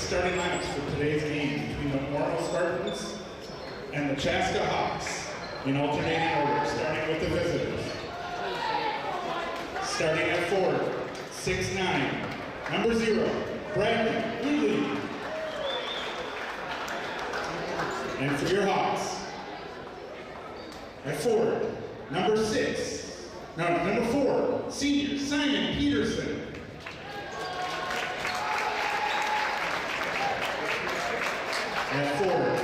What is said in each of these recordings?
starting lineups for today's game between the Orono Spartans and the Chaska Hawks in alternating order, starting with the visitors. Starting at forward, 6'9", number 0, Bradley Uli. And for your Hawks, at forward, number 4, senior Simon Peterson. At forward,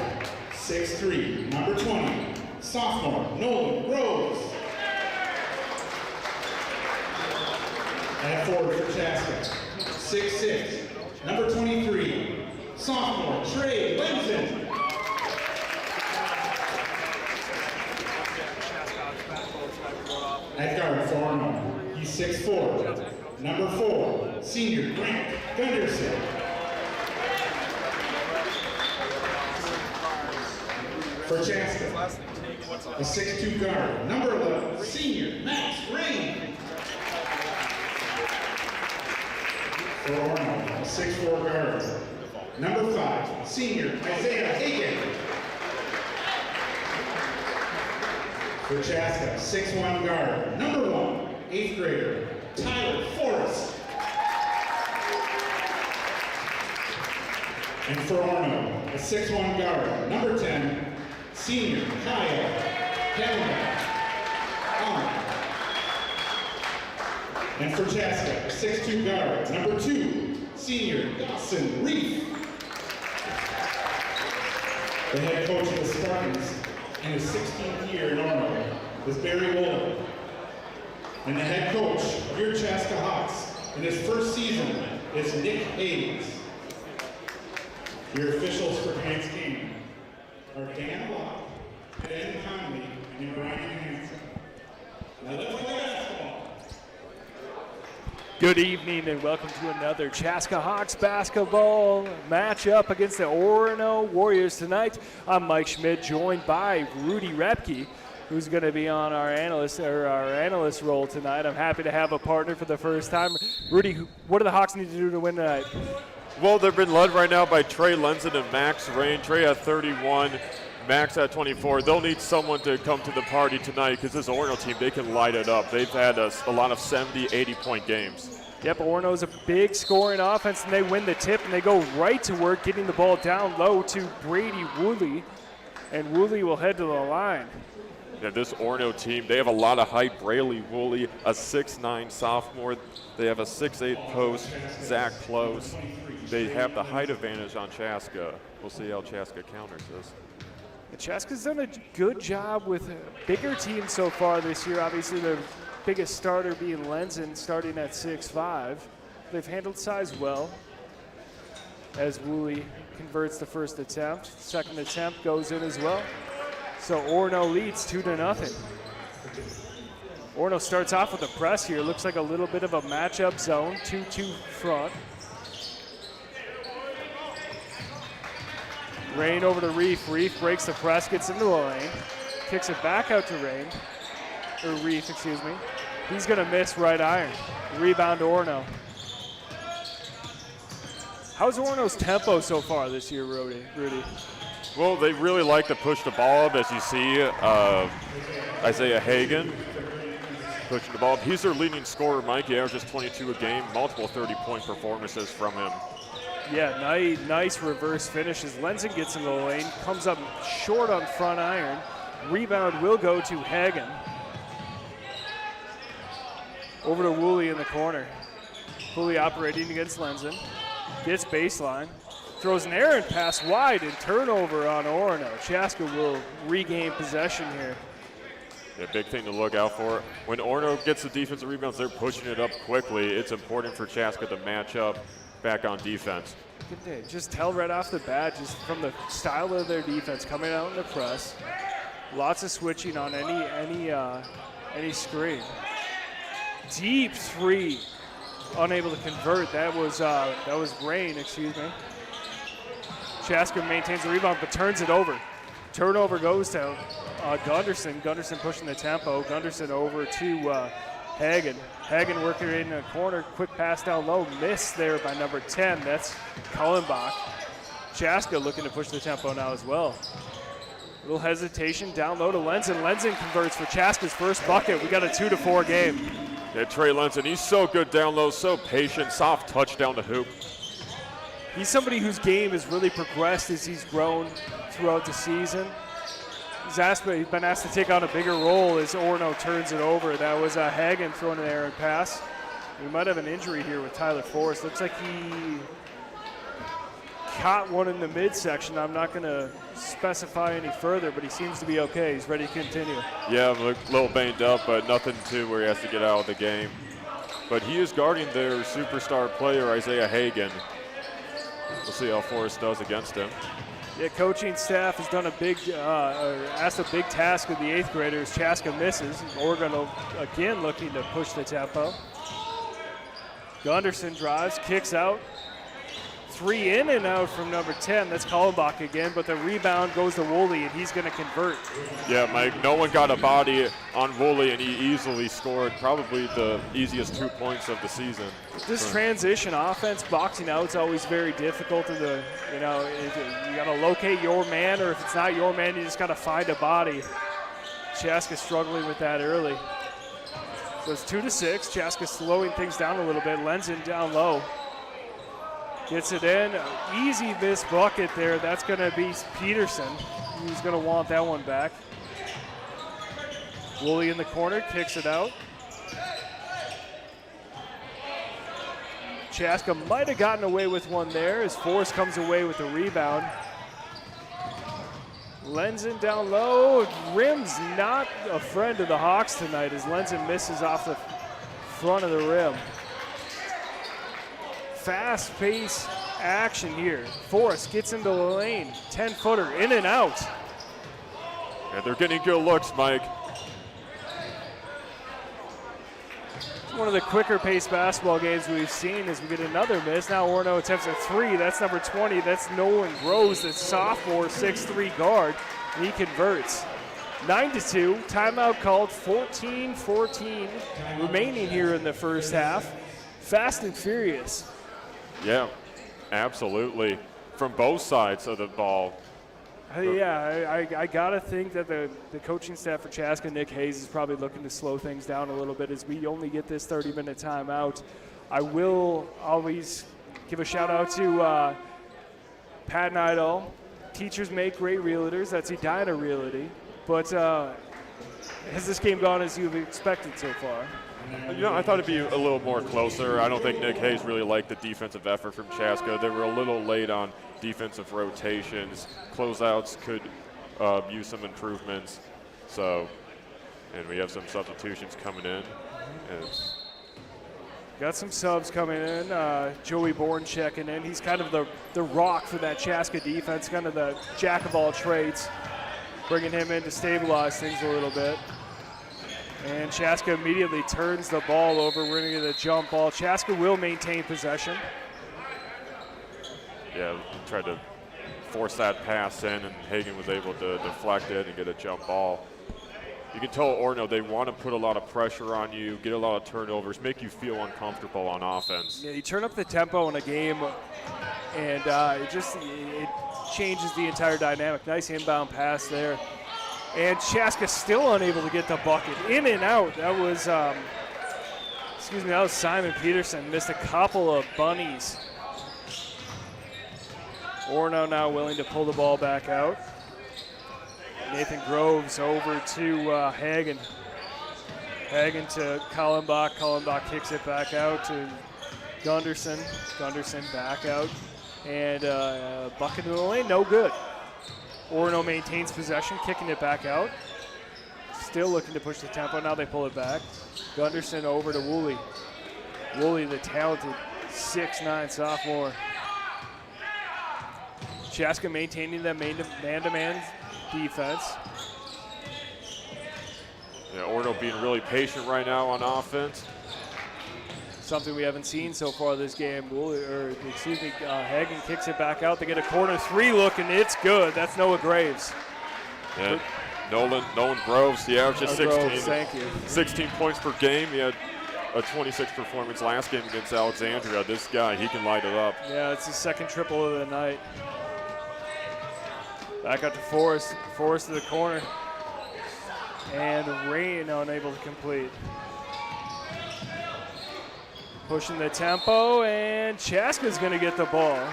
6'3", number 20, sophomore Nolan Rose. At forward for Chaska, 6'6", number 23, sophomore Trey Lenson. At guard for Orono, he's 6'4", number 4, senior Grant Gunderson. For Chaska, a 6'2" guard, number 11, senior Max Rain. For Orono, a 6'4" guard, number 5, senior Isaiah Hagan. For Chaska, 6'1" guard, number 1, 8th grader, Tyler Forrest. And for Orono, a 6'1" guard, number 10, senior Kyle Helmer. And for Chaska, a 6'2" guard, number 2, senior Dawson Reef. The head coach of the Spartans in his 16th year in Orono is Barry Woolen. And the head coach of your Chaska Hawks in his first season is Nick Hayes. Your officials for tonight's game are Dan Locke, Ben Conley, and Brian Hansen. Now let's play basketball. Good evening and welcome to another Chaska Hawks basketball matchup against the Orono Warriors tonight. I'm Mike Schmidt, joined by Rudy Repke, who's going to be on our analyst role tonight. I'm happy to have a partner for the first time. Rudy, what do the Hawks need to do to win tonight? Well, they've been led right now by Trey Lenson and Max Rain. Trey at 31, Max at 24. They'll need someone to come to the party tonight because this Orono team, they can light it up. They've had a lot of 70, 80-point games. Yep, Orono's a big scoring offense, and they win the tip, and they go right to work getting the ball down low to Brady Woolley, and Woolley will head to the line. Yeah, this Orono team, they have a lot of height. Braley Woolley, a 6'9" sophomore. They have a 6'8" post, Zach Close. They have the height advantage on Chaska. We'll see how Chaska counters this. Chaska's done a good job with bigger teams so far this year. Obviously, their biggest starter being Lenson, starting at 6'5". They've handled size well as Woolley converts the first attempt. Second attempt goes in as well. So Orono leads 2-0. Orono starts off with a press here. Looks like a little bit of a matchup zone, 2-2 front. Rain over to Reef. Reef breaks the press, gets into the lane, kicks it back out to Reef, excuse me. He's gonna miss right iron. Rebound to Orono. How's Orono's tempo so far this year, Rudy? Well, they really like to push the ball up, as you see. Isaiah Hagan pushing the ball up. He's their leading scorer, Mike. He averages 22 a game, multiple 30-point performances from him. Yeah, nice reverse finishes. Lenson gets into the lane, comes up short on front iron. Rebound will go to Hagan. Over to Woolley in the corner. Woolley operating against Lenson. Gets baseline. Throws an errant pass wide and turnover on Orono. Chaska will regain possession here. Yeah, big thing to look out for. When Orono gets the defensive rebounds, they're pushing it up quickly. It's important for Chaska to match up back on defense. Just tell right off the bat, just from the style of their defense, coming out in the press. Lots of switching on any screen. Deep three, unable to convert. That was Rain, excuse me. Chaska maintains the rebound but turns it over. Turnover goes to Gunderson. Gunderson pushing the tempo. Gunderson over to Hagen working in a corner, quick pass down low, missed there by number 10. That's Cullenbach. Chaska looking to push the tempo now as well. A little hesitation down low to Lenzen. Lenzen converts for Chaska's first bucket. We got a 2-4 game. Yeah, Trey Lenzen, he's so good down low, so patient, soft touch down the hoop. He's somebody whose game has really progressed as he's grown throughout the season. He's been asked to take on a bigger role as Orono turns it over. That was Hagen throwing an errant pass. We might have an injury here with Tyler Forrest. Looks like he caught one in the midsection. I'm not going to specify any further, but he seems to be okay. He's ready to continue. Yeah, a little banged up, but nothing to where he has to get out of the game. But he is guarding their superstar player, Isaiah Hagen. We'll see how Forrest does against him. Yeah, coaching staff has done asked a big task of the 8th graders. Chaska misses. Oregon again looking to push the tempo. Gunderson drives, kicks out. 3 in and out from number 10. That's Cullenbach again, but the rebound goes to Woolley, and he's going to convert. Yeah, Mike, no one got a body on Woolley, and he easily scored probably the easiest 2 points of the season. This transition offense, boxing out, is always very difficult. You got to locate your man, or if it's not your man, you just got to find a body. Chaska struggling with that early. So it's 2-6. Chaska slowing things down a little bit. Lenzen down low. Gets it in. Easy miss bucket there. That's going to be Peterson. He's going to want that one back. Woolley in the corner, kicks it out. Chaska might have gotten away with one there as Forrest comes away with the rebound. Lenzen down low. Rim's not a friend of the Hawks tonight as Lenzen misses off the front of the rim. Fast-paced action here. Forrest gets into the lane. 10-footer in and out. Yeah, they're getting good looks, Mike. One of the quicker-paced basketball games we've seen as we get another miss. Now Orono attempts a 3. That's number 20. That's Nolan Groves, the sophomore 6'3" guard. And he converts. 9-2. Timeout called. 14-14 remaining here in the first half. Fast and furious. Yeah, absolutely. From both sides of the ball. I got to think that the coaching staff for Chaska, Nick Hayes, is probably looking to slow things down a little bit as we only get this 30-minute timeout. I will always give a shout-out to Pat Neidall. Teachers make great realtors. That's Edina Realty. But has this game gone as you've expected so far? I thought it'd be a little more closer. I don't think Nick Hayes really liked the defensive effort from Chaska. They were a little late on defensive rotations. Closeouts could use some improvements. And we have some substitutions coming in. Got some subs coming in. Joey Bourne checking in. He's kind of the rock for that Chaska defense, kind of the jack of all trades. Bringing him in to stabilize things a little bit. And Chaska immediately turns the ball over. We're going to get a jump ball. Chaska will maintain possession. Yeah, tried to force that pass in, and Hagen was able to deflect it and get a jump ball. You can tell Orono, they want to put a lot of pressure on you, get a lot of turnovers, make you feel uncomfortable on offense. Yeah, you turn up the tempo in a game, and it changes the entire dynamic. Nice inbound pass there. And Chaska still unable to get the bucket. In and out. That was Simon Peterson. Missed a couple of bunnies. Orono now willing to pull the ball back out. Nathan Groves over to Hagen. Hagen to Cullenbach. Cullenbach kicks it back out to Gunderson. Gunderson back out. And bucket to the lane, no good. Orono maintains possession, kicking it back out. Still looking to push the tempo. Now they pull it back. Gunderson over to Woolley. Woolley, the talented 6'9" sophomore. Chaska maintaining the man-to-man defense. Yeah, Orono being really patient right now on offense. Something we haven't seen so far this game. Hagen kicks it back out. They get a corner 3 look, and it's good. That's Noah Graves. Yeah, Nolan Groves, yeah, just 16. Groves, thank you. 16 points per game. He had a 26 performance last game against Alexandria. This guy, he can light it up. Yeah, it's his second triple of the night. Back out to Forrest. Forrest to the corner. And Rain unable to complete. Pushing the tempo, and Chaska's going to get the ball.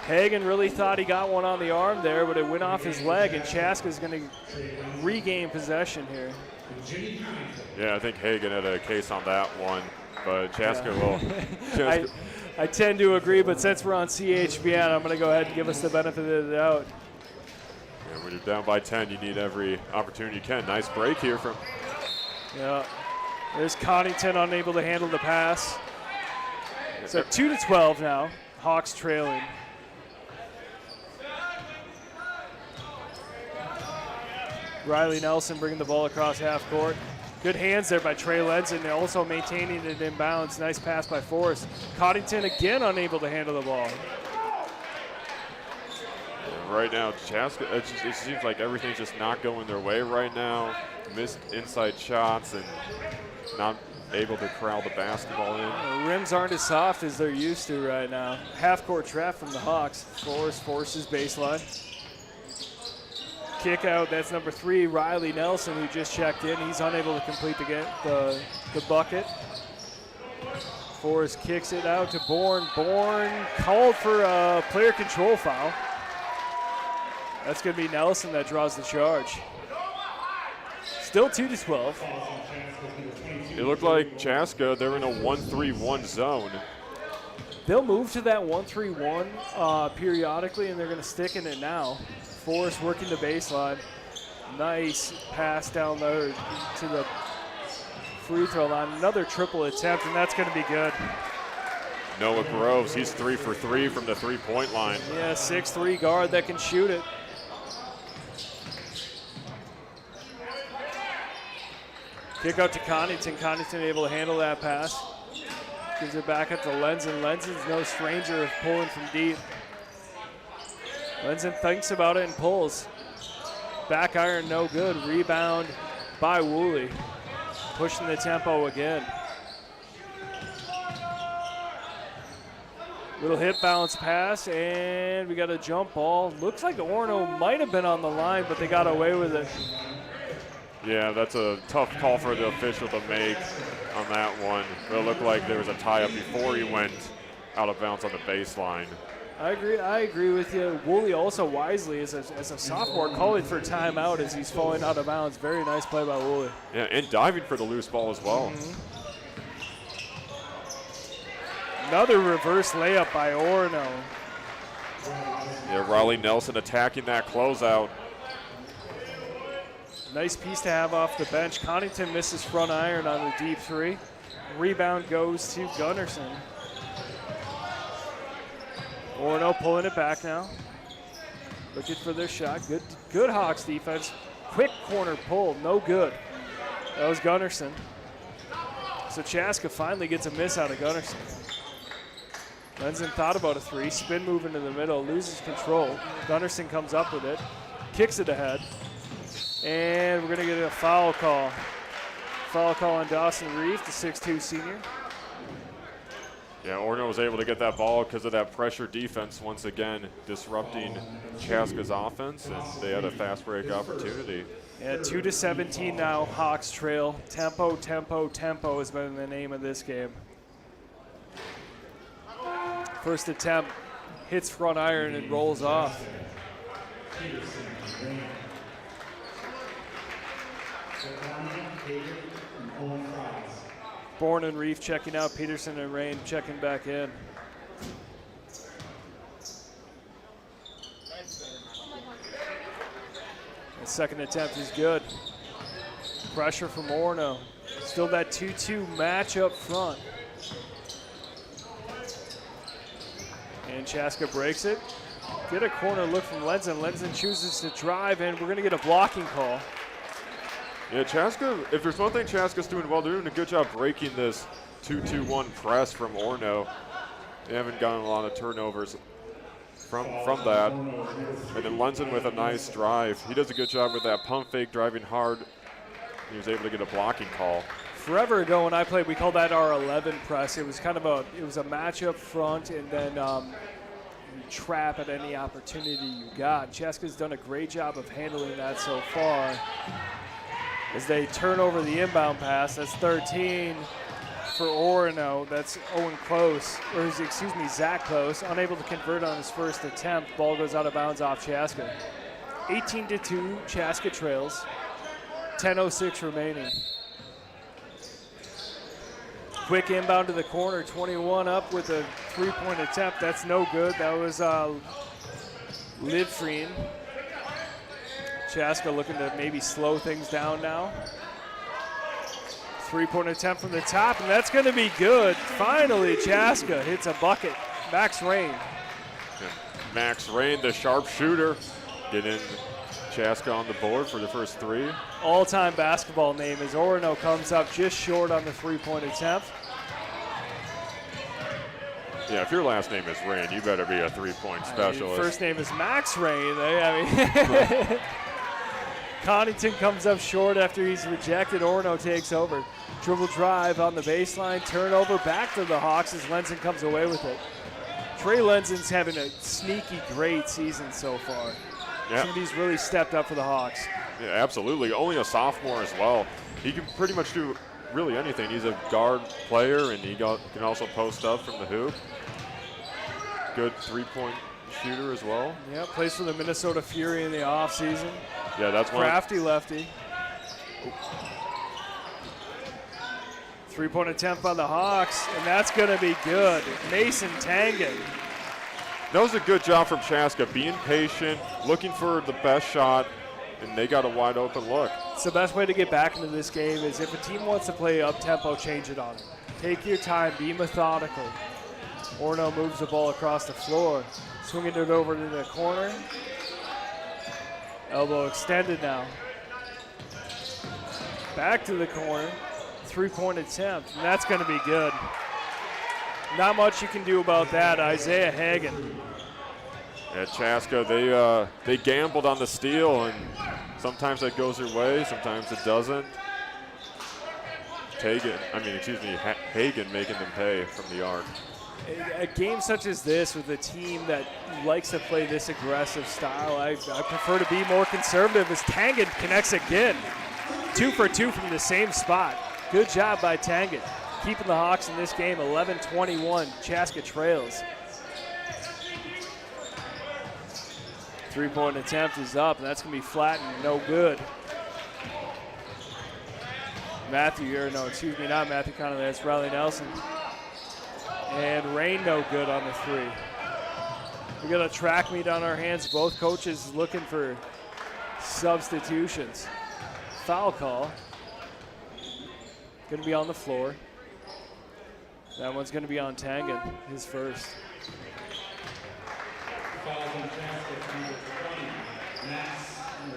Hagen really thought he got one on the arm there, but it went off his leg, and Chaska's going to regain possession here. Yeah, I think Hagen had a case on that one, but Chaska will. I tend to agree, but since we're on CHBN, I'm going to go ahead and give us the benefit of the doubt. Yeah, when you're down by 10, you need every opportunity you can. Nice break here from. Yeah, there's Connington unable to handle the pass. So 2-12 now. Hawks trailing. Riley Nelson bringing the ball across half court. Good hands there by Trey Lenson, also maintaining it in bounds. Nice pass by Forrest. Coddington again unable to handle the ball. Right now, Chaska, it seems like everything's just not going their way right now. Missed inside shots and not able to corral the basketball in. The rims aren't as soft as they're used to right now. Half court trap from the Hawks. Forrest forces baseline. Kick out, that's number 3, Riley Nelson, who just checked in. He's unable to complete the bucket. Forrest kicks it out to Bourne. Bourne called for a player control foul. That's going to be Nelson that draws the charge. Still 2-12. It looked like Chaska, they're in a 1-3-1 zone. They'll move to that 1-3-1 periodically, and they're going to stick in it now. Forrest working the baseline. Nice pass down there to the free throw line. Another triple attempt, and that's going to be good. Noah Groves, he's 3 for 3 from the three-point line. Yeah, 6'3" guard that can shoot it. Kick out to Connington. Connington able to handle that pass. Gives it back up to Lenzen. Lenzen's no stranger of pulling from deep. Lenzen thinks about it and pulls. Back iron, no good. Rebound by Woolley. Pushing the tempo again. Little hip bounce pass, and we got a jump ball. Looks like Orono might have been on the line, but they got away with it. Yeah, that's a tough call for the official to make on that one. It looked like there was a tie-up before he went out of bounds on the baseline. I agree with you. Woolley also wisely, as a sophomore, calling for timeout as he's falling out of bounds. Very nice play by Woolley. Yeah, and diving for the loose ball as well. Another reverse layup by Orono. Yeah, Riley Nelson attacking that closeout. Nice piece to have off the bench. Connington misses front iron on the deep 3. Rebound goes to Gunnarsson. Orono pulling it back now. Looking for their shot. Good Hawks defense. Quick corner pull, no good. That was Gunnarsson. So Chaska finally gets a miss out of Gunnarsson. Lenzen thought about a 3, spin move into the middle, loses control. Gunnarsson comes up with it, kicks it ahead, and we're gonna get a foul call. Foul call on Dawson Reeve, the 6'2" senior. Yeah, Orono was able to get that ball because of that pressure defense once again, disrupting Chaska's offense, and they had a fast break opportunity. Yeah, 2-17 now, Hawks trail. Tempo, tempo, tempo has been the name of this game. First attempt, hits front iron and rolls off. Bourne and Reef checking out, Peterson and Rain checking back in. The second attempt is good. Pressure from Orono. Still that 2-2 match up front. And Chaska breaks it. Get a corner look from Lenzen. Lenzen chooses to drive, and we're going to get a blocking call. Yeah, Chaska, if there's one thing Chaska's doing well, they're doing a good job breaking this 2-2-1 press from Orono. They haven't gotten a lot of turnovers from that. And then Lenzen with a nice drive. He does a good job with that pump fake, driving hard. He was able to get a blocking call. forever ago when I played, we called that our 11 press. It was kind of a matchup front and then trap at any opportunity you got. Chaska's done a great job of handling that so far. As they turn over the inbound pass, that's 13 for Orono. That's Owen Close, or excuse me, Zach Close, unable to convert on his first attempt. Ball goes out of bounds off Chaska. 18-2, Chaska trails. 10:06 remaining. Quick inbound to the corner, 21 up with a three-point attempt. That's no good. That was Livfreen. Chaska looking to maybe slow things down now. Three-point attempt from the top, and that's going to be good. Finally, Chaska hits a bucket. Max Rain. Max Rain, the sharpshooter, getting Chaska on the board for the first three. All-time basketball name as Orono comes up just short on the three-point attempt. Yeah, if your last name is Rain, you better be a three-point specialist. First name is Max Rain. Connington comes up short after he's rejected. Orono takes over. Dribble drive on the baseline. Turnover back to the Hawks as Lenzen comes away with it. Trey Lenzen's having a sneaky great season so far. Yeah. He's really stepped up for the Hawks. Yeah, absolutely. Only a sophomore as well. He can pretty much do really anything. He's a guard player, and he can also post up from the hoop. Good three-point shooter as well. Yeah, plays for the Minnesota Fury in the offseason. Yeah, that's one. Crafty lefty. Three-point attempt by the Hawks, and that's going to be good. Mason Tangen. That was a good job from Chaska, being patient, looking for the best shot, and they got a wide open look. It's the best way to get back into this game is if a team wants to play up-tempo, change it on them. Take your time, be methodical. Orono moves the ball across the floor, swinging it over to the corner. Elbow extended now. Back to the corner, three-point attempt, and that's going to be good. Not much you can do about that, Isaiah Hagen. At Chaska, they gambled on the steal, and sometimes that goes their way, sometimes it doesn't. Hagen making them pay from the arc. A game such as this with a team that likes to play this aggressive style, I prefer to be more conservative as Tangen connects again. 2 for 2 from the same spot. Good job by Tangen. Keeping the Hawks in this game, 11-21. Chaska trails. Three-point attempt is up, and that's going to be flat and no good. Not Matthew Connolly, that's Riley Nelson. And Rain no good on the three. We got a track meet on our hands. Both coaches looking for substitutions. Foul call. Going to be on the floor. That one's going to be on Tangen, his first.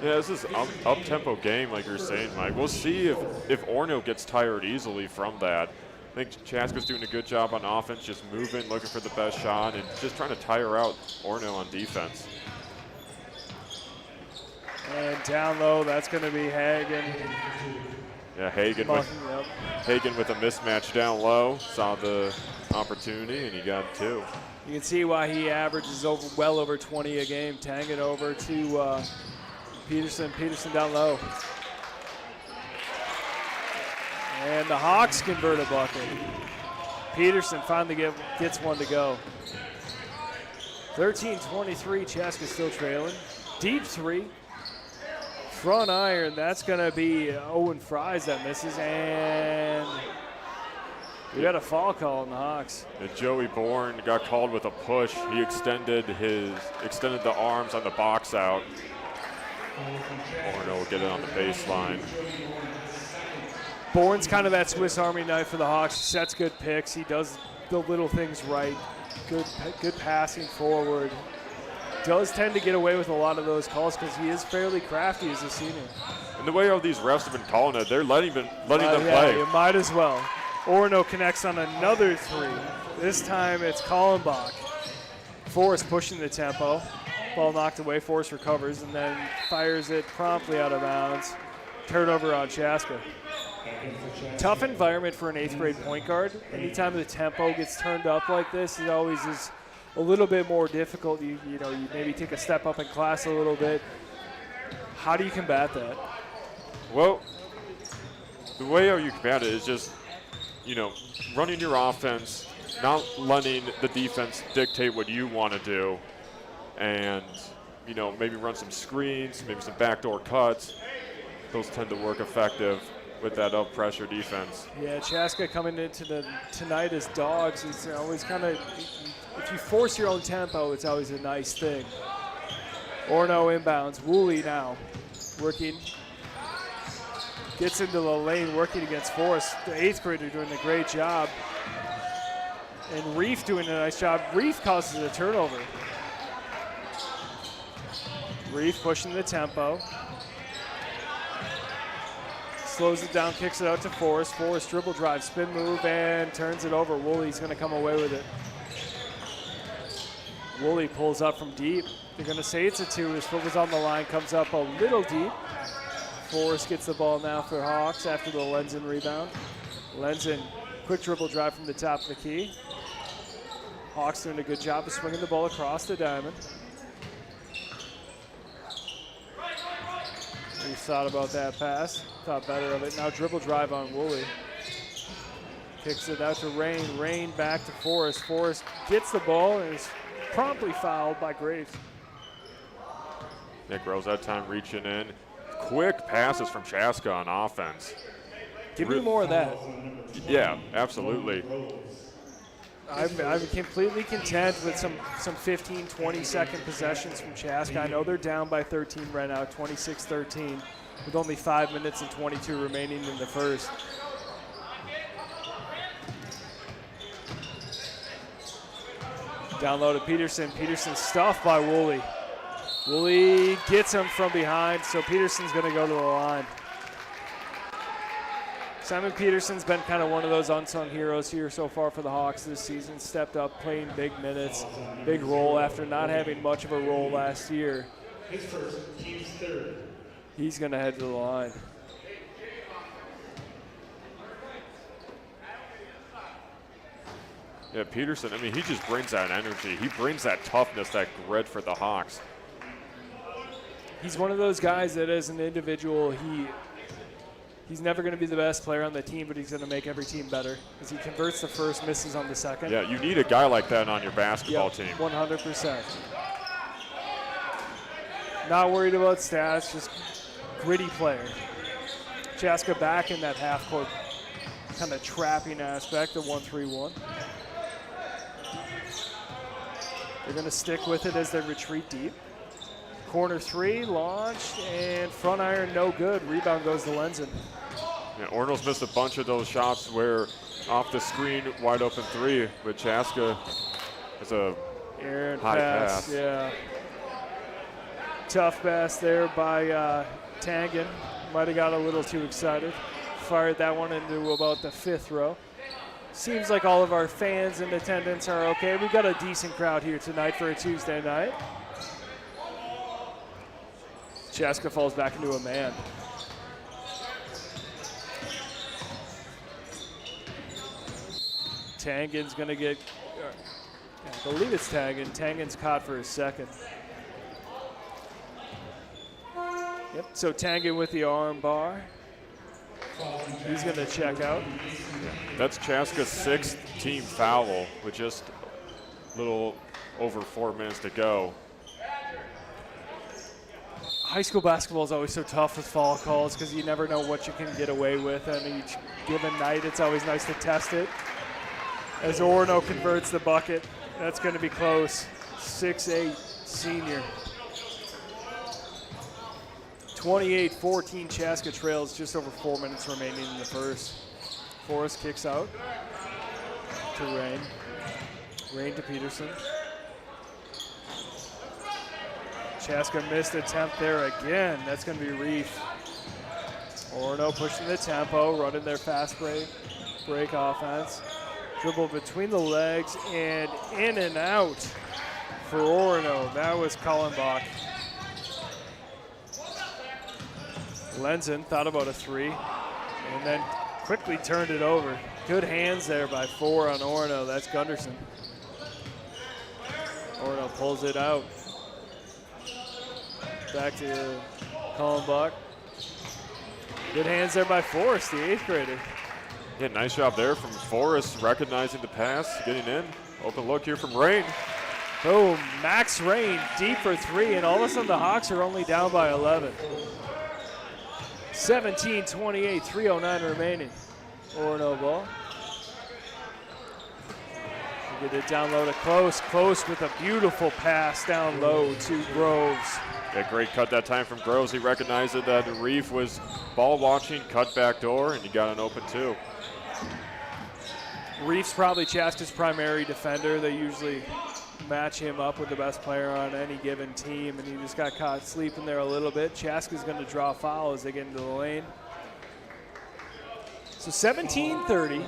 Yeah, this is up-tempo game, like you're saying, Mike. We'll see if Orono gets tired easily from that. I think Chaska's doing a good job on offense, just moving, looking for the best shot, and just trying to tire out Orono on defense. And down low, that's going to be Hagen. Yeah, Hagen with a mismatch down low. Saw the opportunity, and he got two. You can see why he averages well over 20 a game. Tangen over to Peterson. Peterson down low. And the Hawks convert a bucket. Peterson finally gets one to go. 13-23, Chaska still trailing. Deep three. Front iron, that's going to be Owen Fries that misses. And we got a foul call on the Hawks. And Joey Bourne got called with a push. He extended the arms on the box out. Orono will get it on the baseline. Bourne's kind of that Swiss Army knife for the Hawks. He sets good picks. He does the little things right. Good passing forward. Does tend to get away with a lot of those calls because he is fairly crafty as a senior. And the way all these refs have been calling it, they're letting them play. You might as well. Orono connects on another three. This time it's Kallenbach. Forrest pushing the tempo. Ball knocked away. Forrest recovers and then fires it promptly out of bounds. Turnover on Chaska. Tough environment for an 8th grade point guard. Anytime the tempo gets turned up like this, it always is a little bit more difficult. You maybe take a step up in class a little bit. How do you combat that? Well, the way how you combat it is just, running your offense, not letting the defense dictate what you want to do, and, maybe run some screens, maybe some backdoor cuts. Those tend to work effective with that up pressure defense. Yeah, Chaska coming into tonight as dogs is always kind of, if you force your own tempo, it's always a nice thing. Orono inbounds. Woolley now working. Gets into the lane, working against Forrest. The 8th grader doing a great job. And Reef doing a nice job. Reef causes a turnover. Reef pushing the tempo. Slows it down, kicks it out to Forrest. Forrest dribble drive, spin move, and turns it over. Woolley's going to come away with it. Woolley pulls up from deep. They're going to say it's a 2. His foot was on the line, comes up a little deep. Forrest gets the ball now for Hawks after the Lenzen rebound. Lenzen, quick dribble drive from the top of the key. Hawks doing a good job of swinging the ball across the diamond. We thought about that pass, thought better of it. Now dribble drive on Woolley. Kicks it out to Rain. Rain back to Forrest. Forrest gets the ball and is promptly fouled by Graves. Nick Rose that time reaching in. Quick passes from Chaska on offense. Give me more of that. Yeah, absolutely. I'm completely content with some 15, 20-second possessions from Chaska. I know they're down by 13 right now, 26-13, with only 5 minutes and 22 remaining in the first. Down low to Peterson. Peterson stuffed by Woolley. Woolley gets him from behind, so Peterson's going to go to the line. Simon Peterson's been kind of one of those unsung heroes here so far for the Hawks this season. Stepped up, playing big minutes, big role after not having much of a role last year. His first, team's third. He's going to head to the line. Yeah, Peterson, he just brings that energy. He brings that toughness, that grit for the Hawks. He's one of those guys that as an individual, he's never going to be the best player on the team, but he's going to make every team better as he converts the first, misses on the second. Yeah, you need a guy like that on your basketball team. 100%. Not worried about stats, just gritty player. Chaska back in that half-court kind of trapping aspect of 1-3-1. They're going to stick with it as they retreat deep. Corner 3, launched, and front iron no good. Rebound goes to Lenzen. Yeah, Orono's missed a bunch of those shots where off the screen, wide open 3, but Chaska is a high pass. Yeah. Tough pass there by Tangen. Might have got a little too excited. Fired that one into about the 5th row. Seems like all of our fans in attendance are okay. We've got a decent crowd here tonight for a Tuesday night. Chaska falls back into a man. Tangen's going to get, I believe it's Tangen. Tangen's caught for his second. Yep, so Tangen with the arm bar. He's going to check out. That's Chaska's 6th team foul with just a little over 4 minutes to go. High school basketball is always so tough with foul calls because you never know what you can get away with on each given night. It's always nice to test it. As Orono converts the bucket, that's going to be close. 6'8", senior. 28-14, Chaska trails, just over 4 minutes remaining in the first. Forrest kicks out to Rain. Rain to Peterson. Chaska missed attempt there again. That's going to be Reef. Orono pushing the tempo, running their fast break offense. Dribble between the legs and in and out for Orono. That was Kallenbach. Lenzen thought about a 3 and then quickly turned it over. Good hands there by 4 on Orono. That's Gunderson. Orono pulls it out. Back to Colin Buck. Good hands there by Forrest, the 8th grader. Yeah, nice job there from Forrest, recognizing the pass, getting in. Open look here from Rain. Boom, Max Rain deep for 3, and all of a sudden the Hawks are only down by 11. 17-28, 3:09 remaining. Orono ball. We'll get it down low to Close. Close with a beautiful pass down low to Groves. Yeah, great cut that time from Groves. He recognized that Reef was ball watching, cut back door, and he got an open 2. Reef's probably Chaska's primary defender. They usually match him up with the best player on any given team, and he just got caught sleeping there a little bit. Chaska's going to draw a foul as they get into the lane. So 17:30,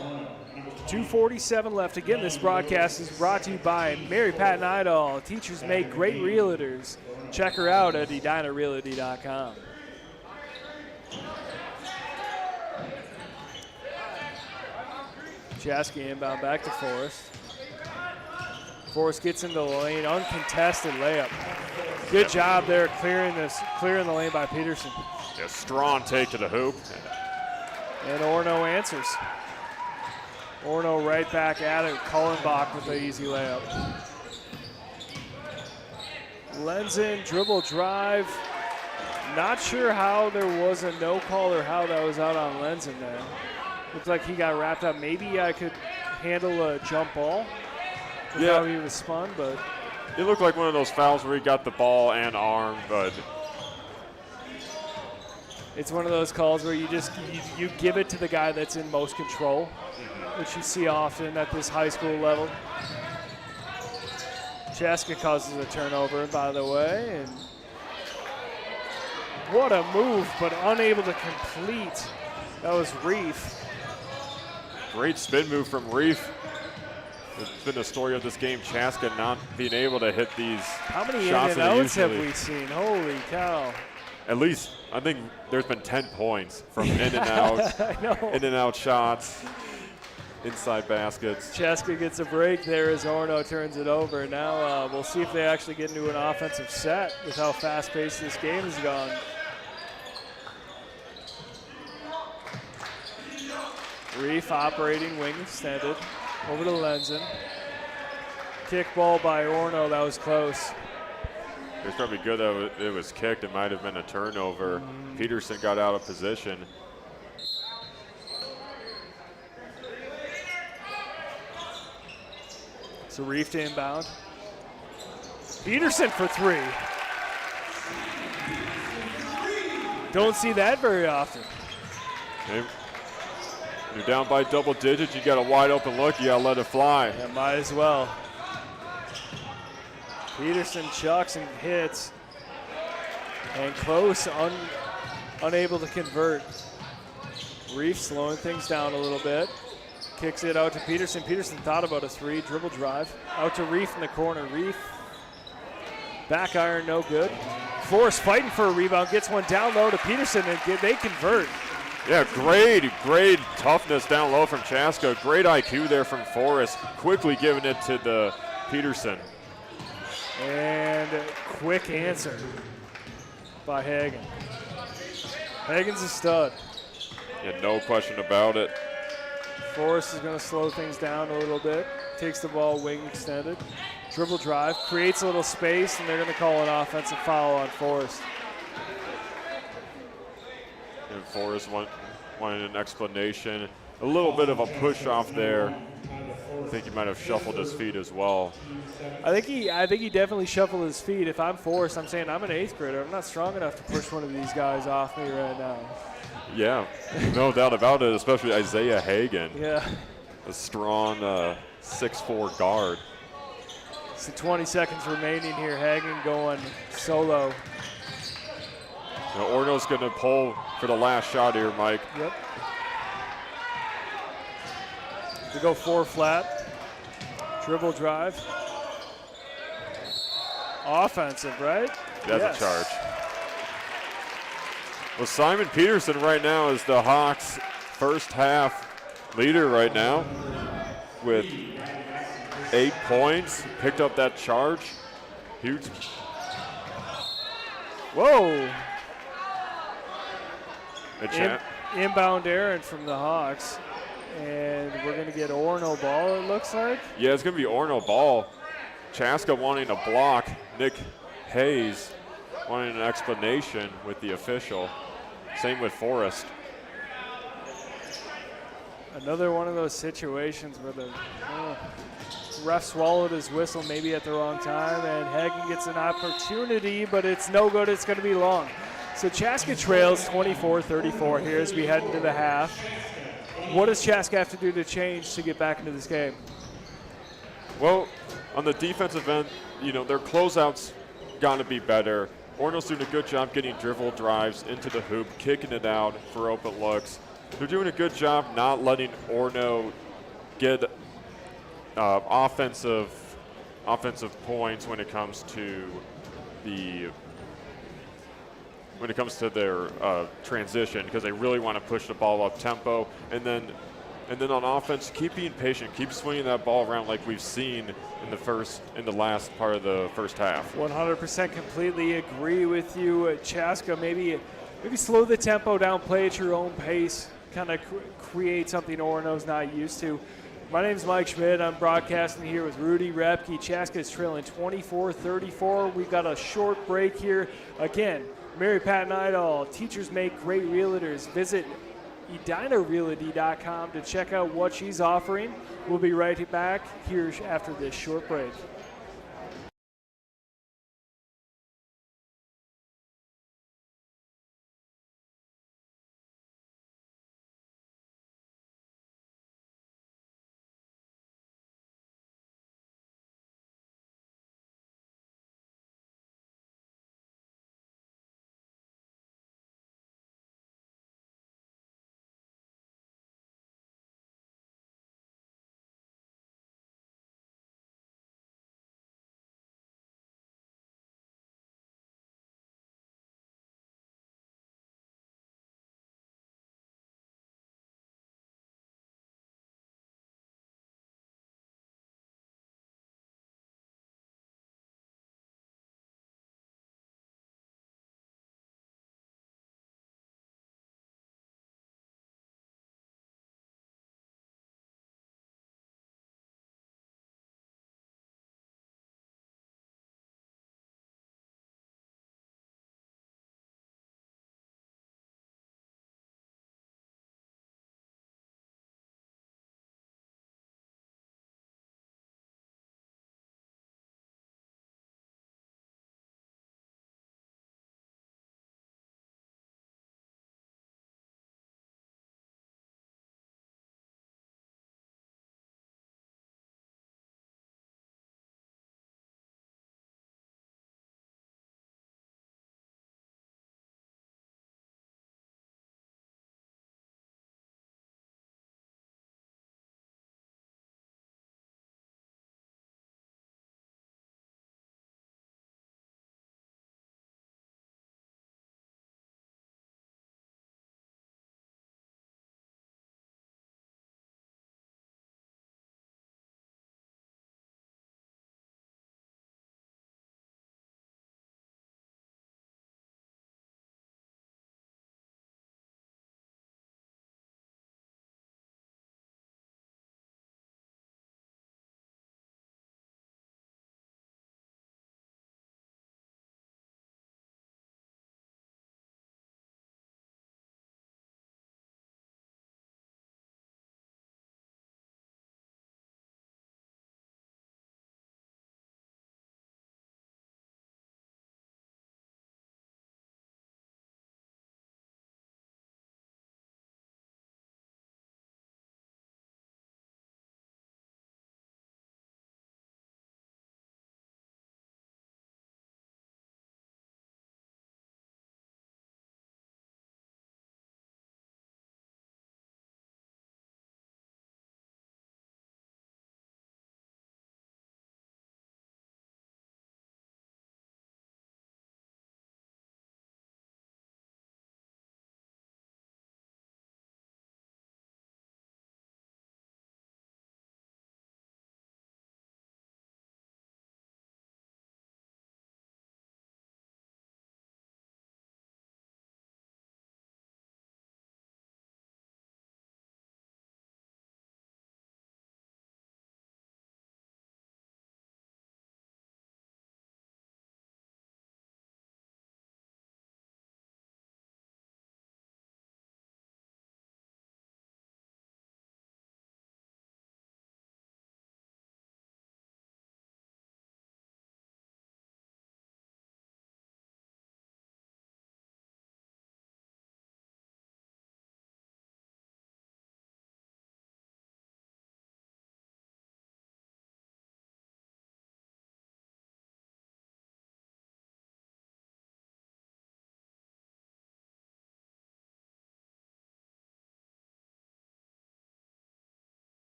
2:47 left. Again, this broadcast is brought to you by Mary Pat Nidal. Teachers make great realtors. Check her out at edinarealty.com. Chaska inbound back to Forrest. Forrest gets into the lane, uncontested layup. Good job there clearing the lane by Peterson. Yeah, strong take to the hoop. And Orono answers. Orono right back at it. Cullenbach with the easy layup. Lenzen, dribble drive. Not sure how there was a no call or how that was out on Lenzen there. Looked like he got wrapped up. Maybe I could handle a jump ball with how he was spun, but. It looked like one of those fouls where he got the ball and arm, but. It's one of those calls where you just you give it to the guy that's in most control, which you see often at this high school level. Chaska causes a turnover, by the way, and what a move, but unable to complete. That was Reef. Great spin move from Reef. It's been the story of this game, Chaska not being able to hit these How many shots in and outs have we seen? Holy cow. At least, I think there's been 10 points from in and out, I know. in and out shots, inside baskets. Chaska gets a break there as Orono turns it over. Now we'll see if they actually get into an offensive set with how fast-paced this game has gone. Reef operating, wing extended. Over to Lenzen. Kick ball by Orono, that was close. It was probably good that it was kicked. It might have been a turnover. Peterson got out of position. So Reef to inbound. Peterson for 3. Don't see that very often. Okay. You're down by double digits. You got a wide open look. You got to let it fly. Yeah, might as well. Peterson chucks and hits. And Close unable to convert. Reef slowing things down a little bit. Kicks it out to Peterson. Peterson thought about a 3. Dribble drive. Out to Reef in the corner. Reef. Back iron, no good. Forrest fighting for a rebound. Gets one down low to Peterson, and they convert. Yeah, great toughness down low from Chaska. Great IQ there from Forrest. Quickly giving it to the Peterson. And quick answer by Hagen. Hagen's a stud. Yeah, no question about it. Forrest is going to slow things down a little bit. Takes the ball, wing extended. Dribble drive, creates a little space, and they're going to call an offensive foul on Forrest. And Forrest wanted an explanation. A little bit of a push off there. I think he might have shuffled his feet as well. I think he definitely shuffled his feet. If I'm Forrest, I'm saying I'm an 8th grader. I'm not strong enough to push one of these guys off me right now. Yeah, no doubt about it, especially Isaiah Hagen. Yeah. A strong 6'4" guard. So 20 seconds remaining here. Hagen going solo. Now Orono's going to pull for the last shot here, Mike. Yep. They go 4 flat. Dribble drive. Offensive, right? That's a charge. Well, Simon Peterson right now is the Hawks' first half leader right now with 8 points. Picked up that charge. Huge. Whoa. A Inbound errant from the Hawks. And we're going to get Orono ball, it looks like. Yeah, it's going to be Orono ball. Chaska wanting a block. Nick Hayes wanting an explanation with the official. Same with Forrest. Another one of those situations where the ref swallowed his whistle maybe at the wrong time, and Hagen gets an opportunity, but it's no good. It's going to be long. So Chaska trails 24-34 here as we head into the half. What does Chaska have to do to change to get back into this game? Well, on the defensive end, you know, their closeouts got to be better. Orono's doing a good job getting dribble drives into the hoop, kicking it out for open looks. They're doing a good job not letting Orono get offensive points when it comes to their transition, because they really want to push the ball up tempo, and then on offense, keep being patient, keep swinging that ball around like we've seen in the last part of the first half. 100% completely agree with you. Chaska, maybe slow the tempo down, play at your own pace, kind of create something Orono's not used to. My name is Mike Schmidt. I'm broadcasting here with Rudy Repke. Chaska is trailing 24-34. We've got a short break here. Again, Mary Pat Nidal, teachers make great realtors. Visit edinarealty.com to check out what she's offering. We'll be right back here after this short break.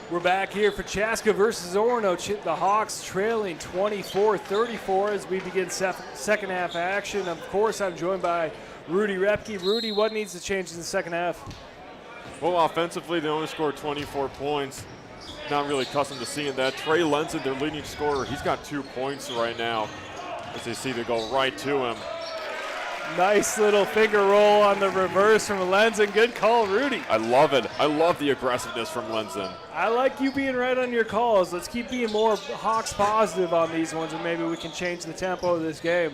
We're back here for Chaska versus Orono. The Hawks trailing 24-34 as we begin second half action. Of course, I'm joined by Rudy Repke. Rudy, what needs to change in the second half? Well, offensively, they only scored 24 points. Not really accustomed to seeing that. Trey Lenson, their leading scorer, he's got 2 points right now. As they see, they go right to him. Nice little finger roll on the reverse from Lenson. Good call, Rudy. I love it. I love the aggressiveness from Lenson. I like you being right on your calls. Let's keep being more Hawks positive on these ones, and maybe we can change the tempo of this game.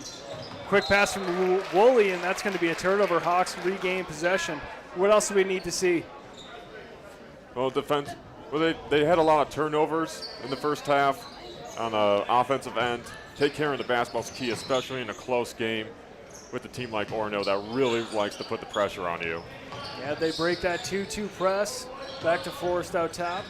Quick pass from Woolley, and that's going to be a turnover. Hawks regain possession. What else do we need to see? Well, defense. Well, they had a lot of turnovers in the first half on the offensive end. Take care of the basketball's key, especially in a close game with a team like Orono that really likes to put the pressure on you. Yeah, they break that 2-2 press. Back to Forrest out top.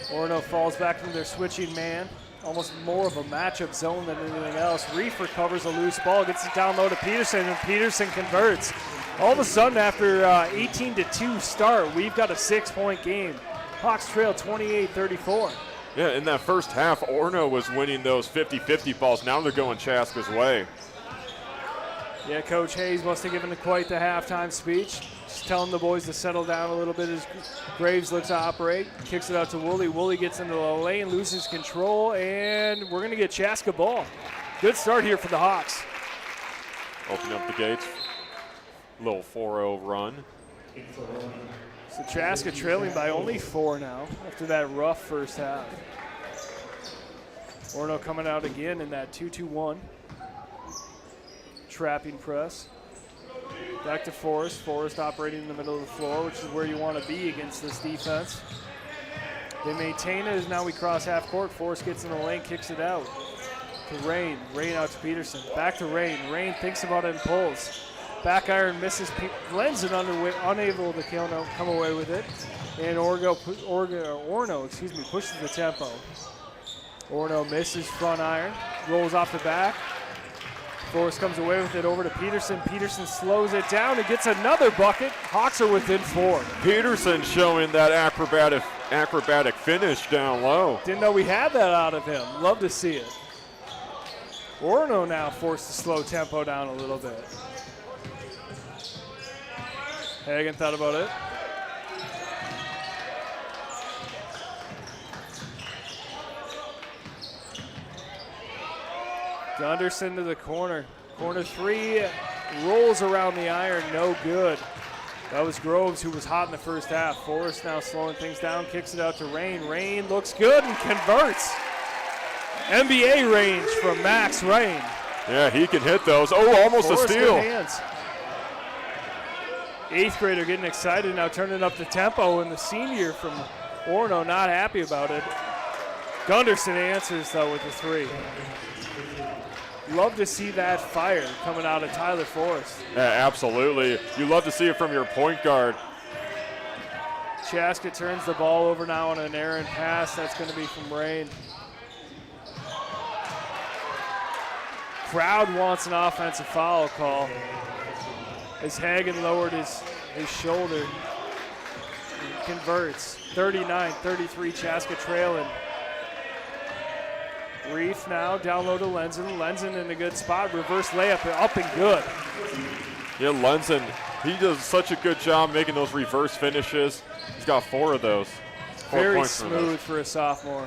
Orono falls back from their switching man. Almost more of a matchup zone than anything else. Reef recovers a loose ball, gets it down low to Peterson, and Peterson converts. All of a sudden, after 18-2 start, we've got a 6-point game. Hawks trail 28-34. Yeah, in that first half, Orono was winning those 50-50 balls. Now they're going Chaska's way. Yeah, Coach Hayes must have given quite the halftime speech. Just telling the boys to settle down a little bit as Graves looks to operate. Kicks it out to Woolley. Woolley gets into the lane, loses control, and we're going to get Chaska ball. Good start here for the Hawks. Open up the gates. Little 4-0 run. So Chaska trailing by only 4 now after that rough first half. Orono coming out again in that 2-2-1. Trapping press. Back to Forrest. Forrest operating in the middle of the floor, which is where you want to be against this defense. They maintain it as now we cross half court. Forrest gets in the lane, kicks it out to Rain. Rain out to Peterson. Back to Rain. Rain thinks about it and pulls. Back iron misses. Lenson unable to come away with it. And Orono pushes the tempo. Orono misses front iron. Rolls off the back. Forrest comes away with it over to Peterson. Peterson slows it down and gets another bucket. Hawks are within 4. Peterson showing that acrobatic finish down low. Didn't know we had that out of him. Love to see it. Orono now forced to slow tempo down a little bit. Hagen thought about it. Gunderson to the corner. Corner 3 rolls around the iron, no good. That was Groves who was hot in the first half. Forrest now slowing things down, kicks it out to Rain. Rain looks good and converts. NBA range from Max Rain. Yeah, he can hit those. Oh, almost Forrest, a steal. good hands. 8th grader getting excited now, turning up the tempo, and the senior from Orono not happy about it. Gunderson answers though with the 3. Love to see that fire coming out of Tyler Forrest. Yeah, absolutely. You love to see it from your point guard. Chaska turns the ball over now on an errant pass. That's going to be from Rain. Crowd wants an offensive foul call as Hagen lowered his shoulder. Converts. 39-33, Chaska trailing. Reef now down low to Lenson. Lenson in a good spot. Reverse layup up and good. Yeah, Lenson, he does such a good job making those reverse finishes. He's got 4 of those. 4 Very points smooth for a sophomore.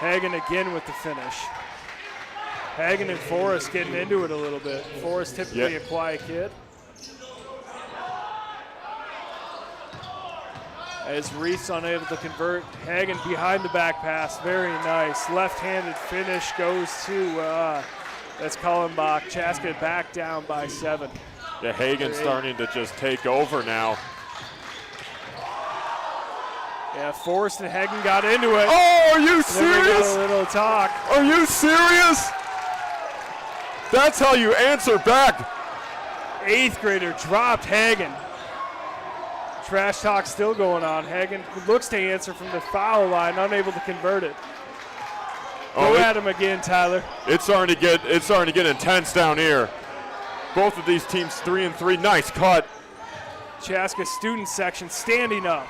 Hagen again with the finish. Hagen and Forrest getting into it a little bit. Forrest typically a quiet kid. As Reef's unable to convert. Hagen behind the back pass. Very nice. Left-handed finish goes to, that's Cullenbach. Chaska back down by 7. Yeah, Hagen's starting to just take over now. Yeah, Forrest and Hagen got into it. Oh, are you Then we got serious? a little talk. Are you serious? That's how you answer back. 8th grader dropped Hagen. Trash talk still going on. Hagen looks to answer from the foul line, unable to convert it. Go at him again, Tyler. It's starting to get intense down here. Both of these teams 3-3. Nice cut. Chaska student section standing up.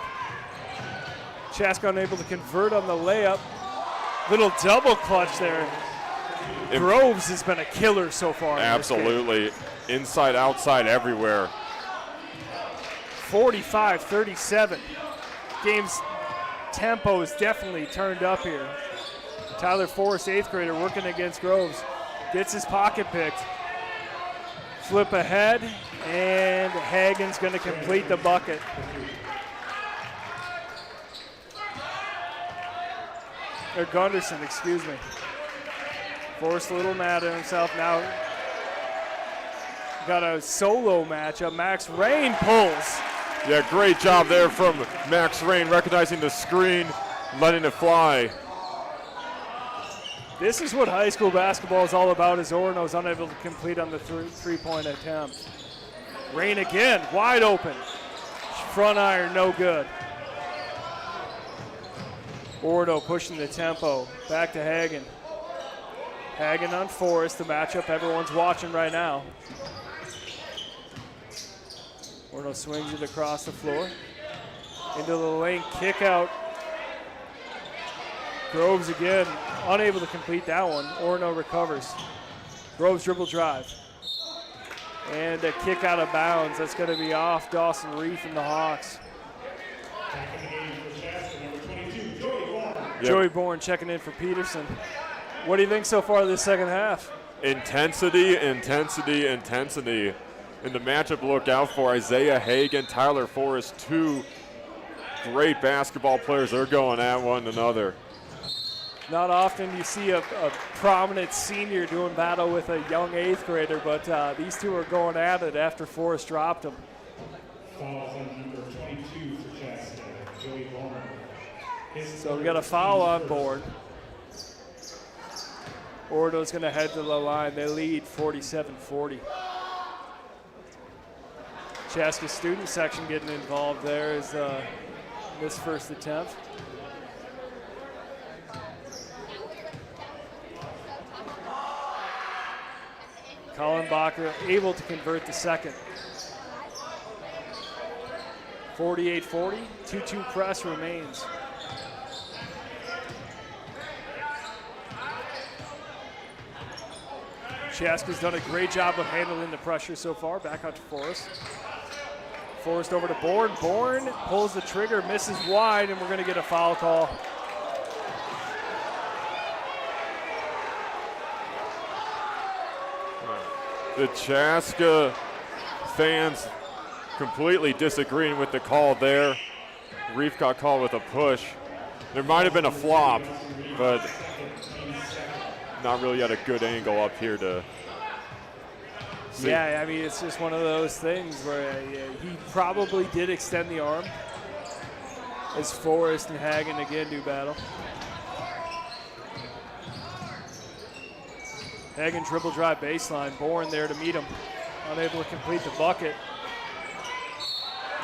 Chaska unable to convert on the layup. Little double clutch there. Groves has been a killer so far. Absolutely. Inside, outside, everywhere. 45-37. Game's tempo is definitely turned up here. Tyler Forrest, 8th grader, working against Groves. Gets his pocket picked. Flip ahead, and Hagen's going to complete the bucket. Or Gunderson, excuse me. Forrest a little mad at himself now. Got a solo matchup. Max Rain pulls. Yeah, great job there from Max Rain, recognizing the screen, letting it fly. This is what high school basketball is all about, as Orono is unable to complete on the three-point attempt. Rain again, wide open. Front iron, no good. Orono pushing the tempo. Back to Hagen. Hagen on Forrest, the matchup everyone's watching right now. Orono swings it across the floor. Into the lane, kick out. Groves again, unable to complete that one. Orono recovers. Groves dribble drive. And a kick out of bounds. That's going to be off Dawson Reef and the Hawks. Joey Bourne checking in for Peterson. What do you think so far this second half? Intensity, intensity, intensity. In the matchup, look out for Isaiah Hagen, Tyler Forrest, two great basketball players. They're going at one another. Not often you see a prominent senior doing battle with a young 8th grader, but these two are going at it after Forrest dropped him. Fouls on number 22 for Chaska, Joey Bourne. So we got a foul on board. Orono's going to head to the line. They lead 47-40. Chaska student section getting involved there is this first attempt. Kallenbacher able to convert the second. 48-40, 2-2 press remains. Chaska's done a great job of handling the pressure so far. Back out to Forrest. Forrest over to Bourne. Bourne pulls the trigger, misses wide, and we're going to get a foul call. The Chaska fans completely disagreeing with the call there. Reef got called with a push. There might have been a flop, but not really at a good angle up here to see. Yeah, I mean, it's just one of those things where he probably did extend the arm as Forrest and Hagen again do battle. Hagen dribble drive baseline. Bourne there to meet him. Unable to complete the bucket.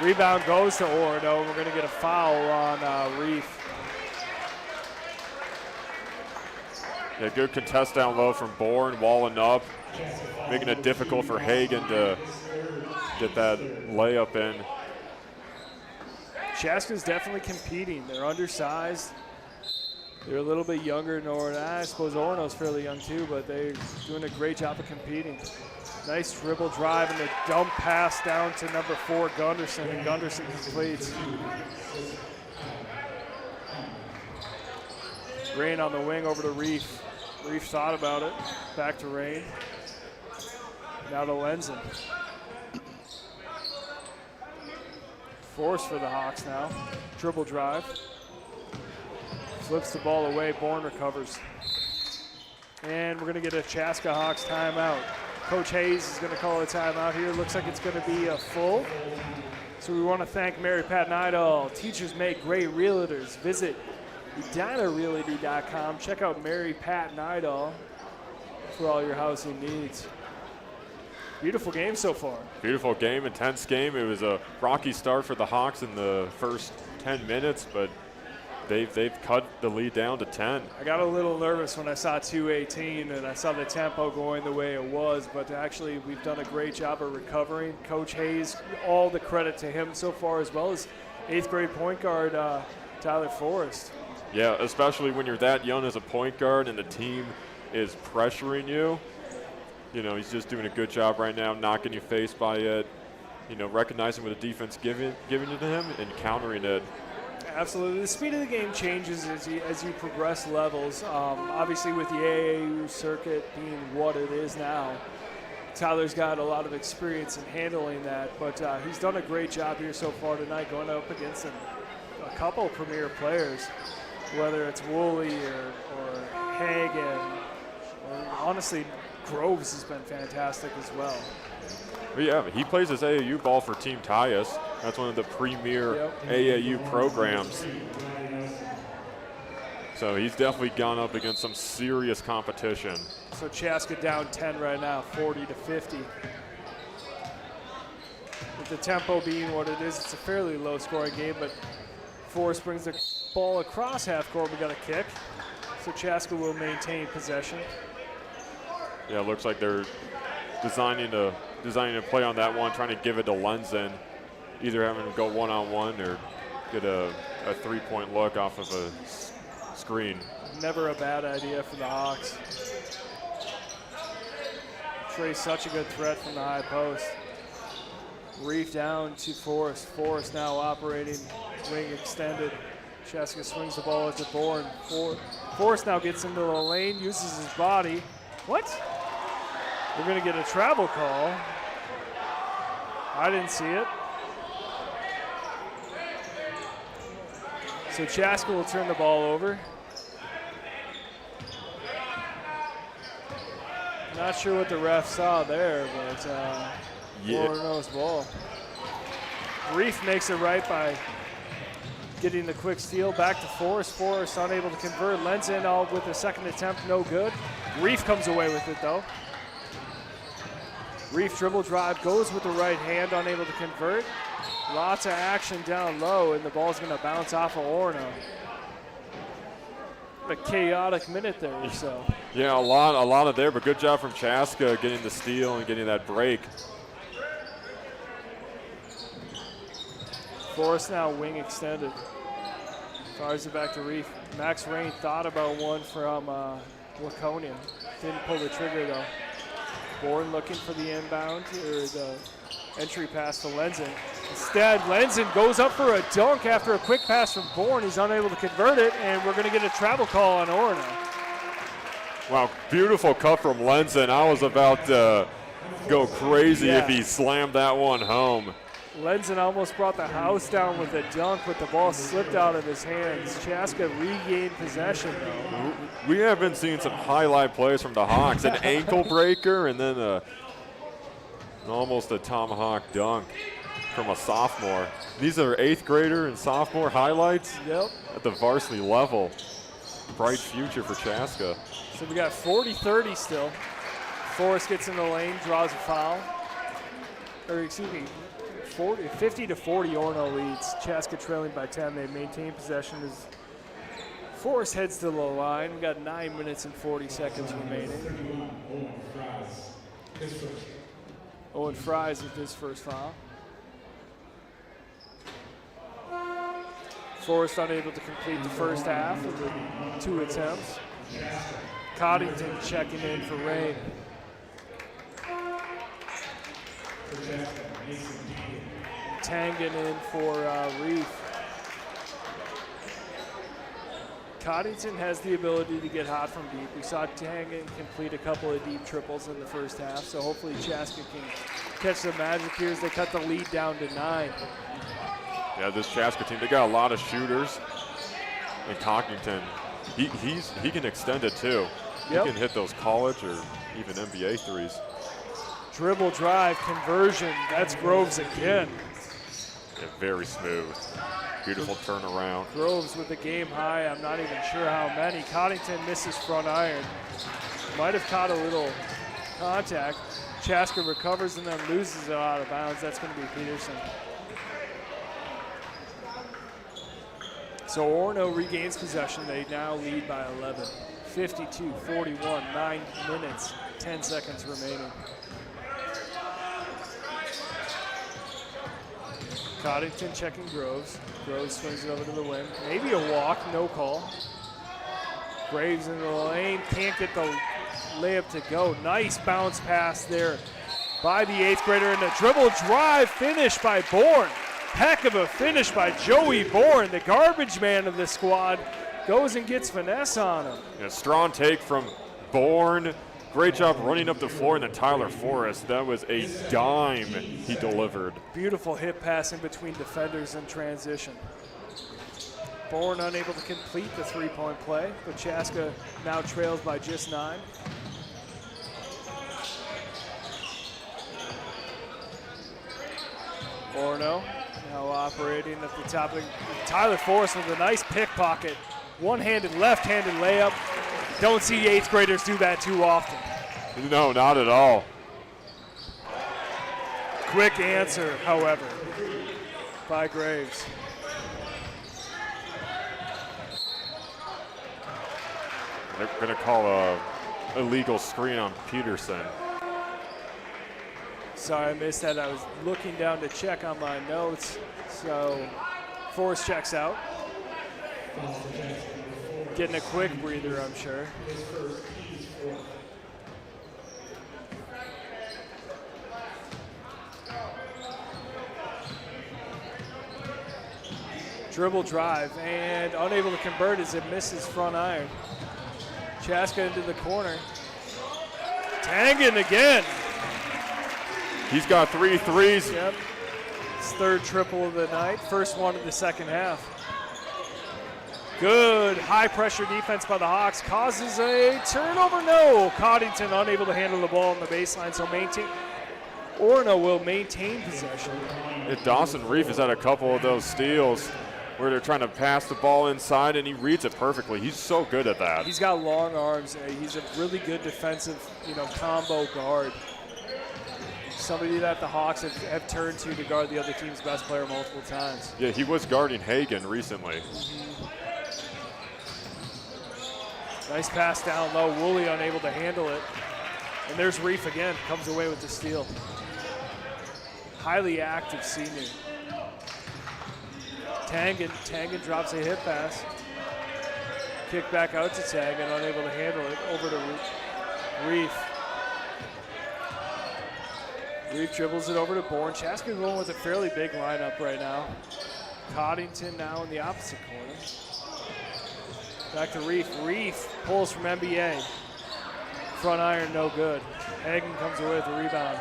Rebound goes to Orono. We're going to get a foul on Reef. Yeah, good contest down low from Bourne, walling up, making it difficult for Hagen to get that layup in. Chaska's definitely competing. They're undersized. They're a little bit younger than Orono. I suppose Orono's fairly young too, but they're doing a great job of competing. Nice dribble drive and a dump pass down to number 4, Gunderson, and Gunderson completes. Rain on the wing over to Reef. Reef thought about it. Back to Rain. Now to Lenzen. Force for the Hawks now. Dribble drive. Flips the ball away. Bourne recovers. And we're going to get a Chaska Hawks timeout. Coach Hayes is going to call a timeout here. Looks like it's going to be a full. So we want to thank Mary Pat Nidal. Teachers make great realtors. Visit EdinaRealty.com. Check out Mary Pat Nidal for all your housing needs. Beautiful game so far. Beautiful game, intense game. It was a rocky start for the Hawks in the first 10 minutes, but they've cut the lead down to 10. I got a little nervous when I saw 2:18 and I saw the tempo going the way it was, but actually we've done a great job of recovering. Coach Hayes, all the credit to him so far, as well as 8th grade point guard Tyler Forrest. Yeah, especially when you're that young as a point guard and the team is pressuring you. You know, he's just doing a good job right now, not getting faced by it, you know, recognizing what the defense giving it to him and countering it. Absolutely. The speed of the game changes as you progress levels. Obviously, with the AAU circuit being what it is now, Tyler's got a lot of experience in handling that, but he's done a great job here so far tonight, going up against a couple premier players, whether it's Woolley or Hagen, or honestly, Groves has been fantastic as well. But yeah, he plays his AAU ball for Team Tyus. That's one of the premier AAU programs. So he's definitely gone up against some serious competition. So Chaska down 10 right now, 40-50. With the tempo being what it is, it's a fairly low-scoring game, but Forrest brings the ball across half court. We got a kick. So Chaska will maintain possession. Yeah, it looks like they're designing a play on that one, trying to give it to Lenzen, either having to go one-on-one or get a three-point look off of a screen. Never a bad idea for the Hawks. Trey's such a good threat from the high post. Reef down to Forrest. Forrest now operating wing extended. Chaska swings the ball as a Bourne. Forrest now gets into the lane, uses his body. What? We're going to get a travel call. I didn't see it. So Chaska will turn the ball over. Not sure what the ref saw there, but Orono's ball. Reef makes it right by getting the quick steal. Back to Forrest. Forrest unable to convert. Lenzen all with the second attempt, no good. Reef comes away with it though. Reef dribble drive, goes with the right hand, unable to convert. Lots of action down low, and the ball's going to bounce off of Orono. A chaotic minute there or so. Yeah, a lot of there, but good job from Chaska getting the steal and getting that break. Forrest now wing extended. Fires it back to Reef. Max Rain thought about one from Laconia. Didn't pull the trigger though. Bourne looking for the inbound or the entry pass to Lenzen. Instead, Lenzen goes up for a dunk after a quick pass from Bourne. He's unable to convert it, and we're going to get a travel call on Orono. Wow, beautiful cut from Lenzen. I was about to go crazy if he slammed that one home. Lenzen almost brought the house down with a dunk, but the ball slipped out of his hands. Chaska regained possession, though. We have been seeing some highlight plays from the Hawks. An ankle breaker and then almost a tomahawk dunk from a sophomore. These are 8th grader and sophomore highlights at the varsity level. Bright future for Chaska. So we got 40-30 still. Forrest gets in the lane, draws a foul. Or excuse me, 50-40 Orono leads. Chaska trailing by 10. They maintain possession as Forrest heads to the line. We got 9 minutes and 40 seconds remaining. Owen Fries with his first foul. Forrest unable to complete the first half of the 2 attempts. Coddington checking in for Rain. Tangen in for Reef. Coddington has the ability to get hot from deep. We saw Tangen complete a couple of deep triples in the first half, so hopefully Chaska can catch the magic here as they cut the lead down to 9. Yeah, this Chaska team, they got a lot of shooters. And Coddington, he can extend it too. He can hit those college or even NBA threes. Dribble drive, conversion, that's Groves again. Yeah, very smooth. Beautiful turnaround. Groves with a game high, I'm not even sure how many. Coddington misses front iron. Might have caught a little contact. Chaska recovers and then loses it out of bounds. That's going to be Peterson. So Orono regains possession. They now lead by 11. 52-41, 9 minutes, 10 seconds remaining. Coddington checking Groves. Groves swings it over to the wing. Maybe a walk, no call. Graves in the lane, can't get the layup to go. Nice bounce pass there by the 8th grader, and a dribble drive finish by Bourne. Heck of a finish by Joey Bourne, the garbage man of the squad. Goes and gets finesse on him. A strong take from Bourne. Great job running up the floor, and then Tyler Forrest. That was a dime he delivered. Beautiful hip pass in between defenders in transition. Bourne unable to complete the three-point play, but Chaska now trails by just 9. Orono now operating at the top of Tyler Forrest with a nice pickpocket. One-handed, left-handed layup. Don't see 8th graders do that too often. No, not at all. Quick answer, however, by Graves. They're going to call a illegal screen on Peterson. Sorry, I missed that. I was looking down to check on my notes. So Forrest checks out. Getting a quick breather, I'm sure. Dribble drive and unable to convert as it misses front iron. Chaska into the corner. Tangen again. He's got 3 threes. Yep. His 3rd triple of the night. First one of the second half. Good high pressure defense by the Hawks. Causes a turnover. No. Coddington unable to handle the ball on the baseline. So Orono will maintain possession. Dawson Reef has had a couple of those steals where they're trying to pass the ball inside, and he reads it perfectly. He's so good at that. He's got long arms. He's a really good defensive, combo guard. Somebody that the Hawks have turned to guard the other team's best player multiple times. Yeah, he was guarding Hagen recently. Nice pass down low. Woolley unable to handle it. And there's Reef again, comes away with the steal. Highly active senior. Tangen drops a hip pass. Kick back out to Tangen, unable to handle it. Over to Reef. Reef dribbles it over to Bourne. Chaska going with a fairly big lineup right now. Coddington now in the opposite corner. Back to Reef. Reef pulls from NBA. Front iron, no good. Hagen comes away with the rebound.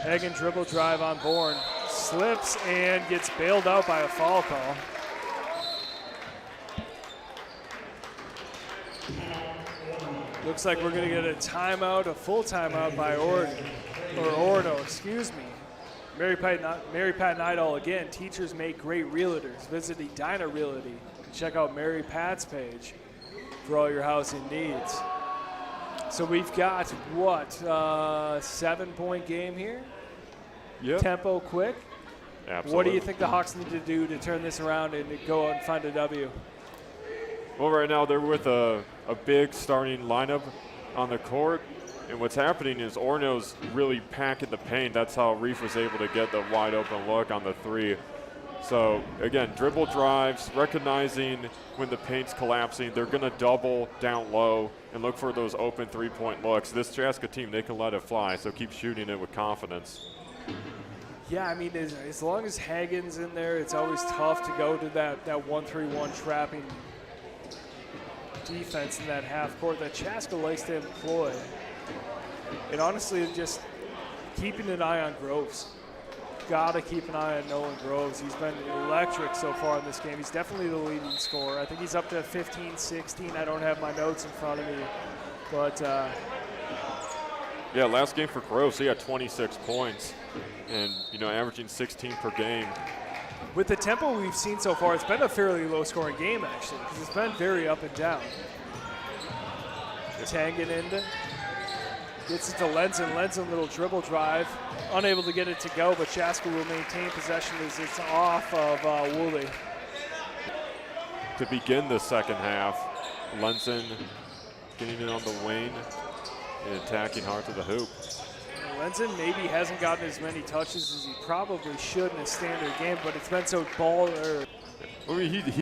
Hagen dribble drive on Bourne. Slips and gets bailed out by a foul call. Looks like we're going to get a timeout, a full timeout by Orono, excuse me. Mary Pat Nidall again. Teachers make great realtors. Visit Edina Realty. Check out Mary Pat's page for all your housing needs. So we've got, 7-point game here? Yep. Tempo quick. Absolutely. What do you think the Hawks need to do to turn this around and go out and find a W? Well, right now they're with a big starting lineup on the court. And what's happening is Orono's really packing the paint. That's how Reef was able to get the wide open look on the 3. So, again, dribble drives, recognizing when the paint's collapsing. They're going to double down low and look for those open three-point looks. This Chaska team, they can let it fly, so keep shooting it with confidence. Yeah, I mean, as long as Hagen's in there, it's always tough to go to that 1-3-1 trapping defense in that half court that Chaska likes to employ. And honestly, just keeping an eye on Groves. Gotta keep an eye on Nolan Groves. He's been electric so far in this game. He's definitely the leading scorer. I think he's up to 15, 16. I don't have my notes in front of me, but yeah, last game for Groves, he had 26 points and, averaging 16 per game. With the tempo we've seen so far, it's been a fairly low-scoring game, actually, because it's been very up and down. Tangen into. Gets it to Lenzen. Lenzen, little dribble drive. Unable to get it to go, but Chaska will maintain possession as it's off of Woolley. to begin the second half. Lenson getting it on the wing and attacking hard to the hoop. Lenson maybe hasn't gotten as many touches as he probably should in a standard game, but it's been so ball. I mean, he